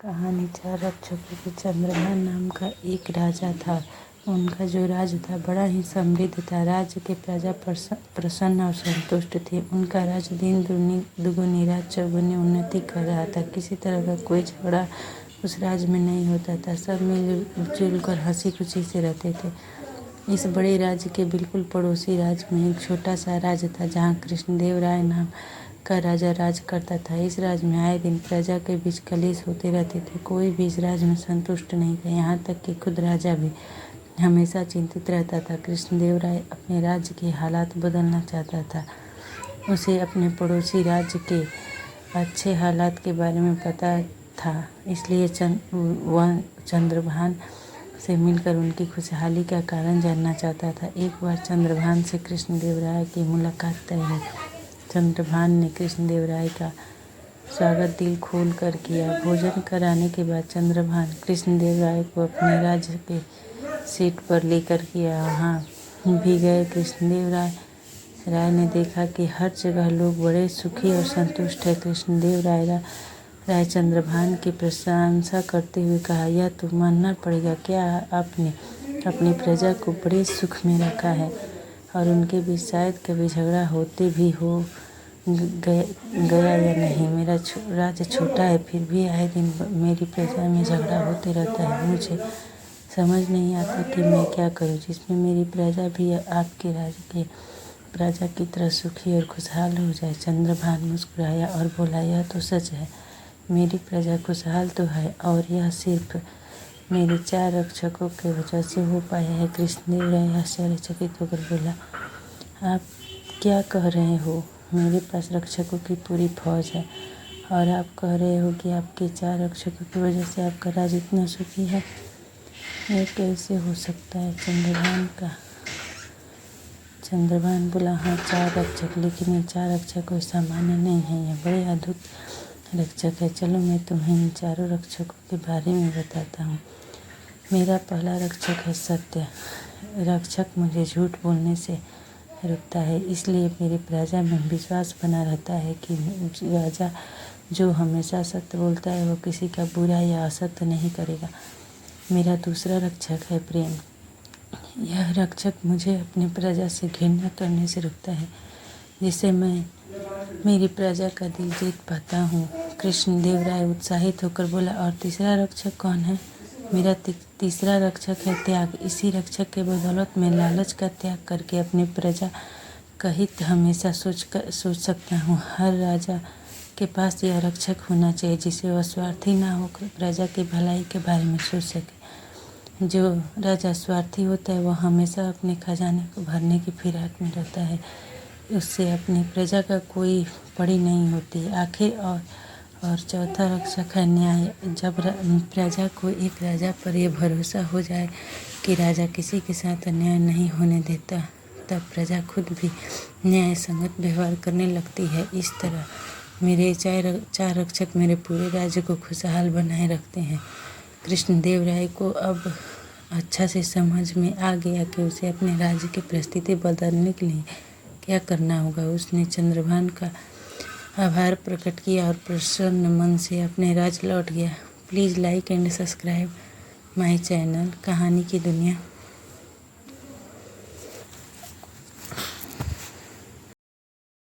कहानी चार रक्षकों के। चंद्रभान नाम का एक राजा था। उनका जो राज्य था बड़ा ही समृद्ध था। राज्य के प्रजा प्रसन्न और संतुष्ट थे। उनका राज्य दिन दुगुनी रात चौगुनी उन्नति कर रहा था। किसी तरह का कोई झगड़ा उस राज्य में नहीं होता था। सब मिलजुल कर हंसी खुशी से रहते थे। इस बड़े राज्य के बिल्कुल पड़ोसी राज्य में एक छोटा सा राज्य था, जहाँ कृष्णदेव राय नाम का राजा राज करता था। इस राज्य में आए दिन प्रजा के बीच कलेश होते रहते थे। कोई भी इस राज्य में संतुष्ट नहीं था, यहाँ तक कि खुद राजा भी हमेशा चिंतित रहता था। कृष्णदेव राय अपने राज्य के हालात बदलना चाहता था। उसे अपने पड़ोसी राज्य के अच्छे हालात के बारे में पता था, इसलिए वह चंद्रभान से मिलकर उनकी खुशहाली का कारण जानना चाहता था। एक बार चंद्रभान से कृष्णदेव राय की मुलाकात तय हुई। चंद्रभान ने कृष्णदेव राय का स्वागत दिल खोल कर किया। भोजन कराने के बाद चंद्रभान कृष्णदेव राय को अपने राज्य के सीट पर लेकर गया। वहाँ भी गए। कृष्णदेव राय ने देखा कि हर जगह लोग बड़े सुखी और संतुष्ट हैं। कृष्णदेव राय चंद्रभान की प्रशंसा करते हुए कहा, यह तो मानना पड़ेगा, क्या आपने अपनी प्रजा को बड़े सुख में रखा है और उनके बीच शायद कभी झगड़ा होते भी हो गया या नहीं। मेरा राज्य छोटा है, फिर भी आए दिन मेरी प्रजा में झगड़ा होते रहता है। मुझे समझ नहीं आता कि मैं क्या करूं, जिसमें मेरी प्रजा भी आपके राज्य के प्रजा की तरह सुखी और खुशहाल हो जाए। चंद्रभान मुस्कुराया और बोला, यह तो सच है, मेरी प्रजा खुशहाल तो है और यह सिर्फ मेरे चार रक्षकों की वजह से हो पाया है। कृष्णदेव राय आश्चर्यचकित होकर बोला, आप क्या कह रहे हो? मेरे पास रक्षकों की पूरी फौज है और आप कह रहे हो कि आपके चार रक्षकों की वजह से आपका राज्य इतना सुखी है? यह कैसे हो सकता है? चंद्रभान बोला, हाँ, चार रक्षक, लेकिन ये चार रक्षक कोई सामान्य नहीं है, यह बड़े अद्भुत रक्षक है। चलो मैं तुम्हें इन चारों रक्षकों के बारे में बताता हूँ। मेरा पहला रक्षक है सत्य। रक्षक मुझे झूठ बोलने से रुकता है, इसलिए मेरी प्रजा में विश्वास बना रहता है कि राजा जो हमेशा सत्य बोलता है वो किसी का बुरा या असत्य नहीं करेगा। मेरा दूसरा रक्षक है प्रेम। यह रक्षक मुझे अपनी प्रजा से घृणा करने से रुकता है, जिससे मैं मेरी प्रजा का दिल जीत पाता हूँ। कृष्णदेव राय उत्साहित होकर बोला, और तीसरा रक्षक कौन है? मेरा तीसरा रक्षक है त्याग। इसी रक्षक के बदौलत मैं लालच का त्याग करके अपनी प्रजा का हित हमेशा सोच सकता हूँ। हर राजा के पास यह रक्षक होना चाहिए, जिसे वह स्वार्थी ना होकर प्रजा की भलाई के बारे में सोच सके। जो राजा स्वार्थी होता है वह हमेशा अपने खजाने को भरने की फिराक में रहता है, उससे अपनी प्रजा का कोई पड़ी नहीं होती। आखिर और चौथा रक्षक है न्याय। जब प्रजा को एक राजा पर यह भरोसा हो जाए कि राजा किसी के साथ अन्याय नहीं होने देता, तब प्रजा खुद भी न्याय संगत व्यवहार करने लगती है। इस तरह मेरे चार रक्षक मेरे पूरे राज्य को खुशहाल बनाए रखते हैं। कृष्णदेव राय को अब अच्छा से समझ में आ गया कि उसे अपने राज्य की परिस्थिति बदलने के लिए क्या करना होगा। उसने चंद्रभान का आभार प्रकट किया और प्रसन्न मन से अपने राज्य लौट गया। Please like and subscribe my channel कहानी की दुनिया।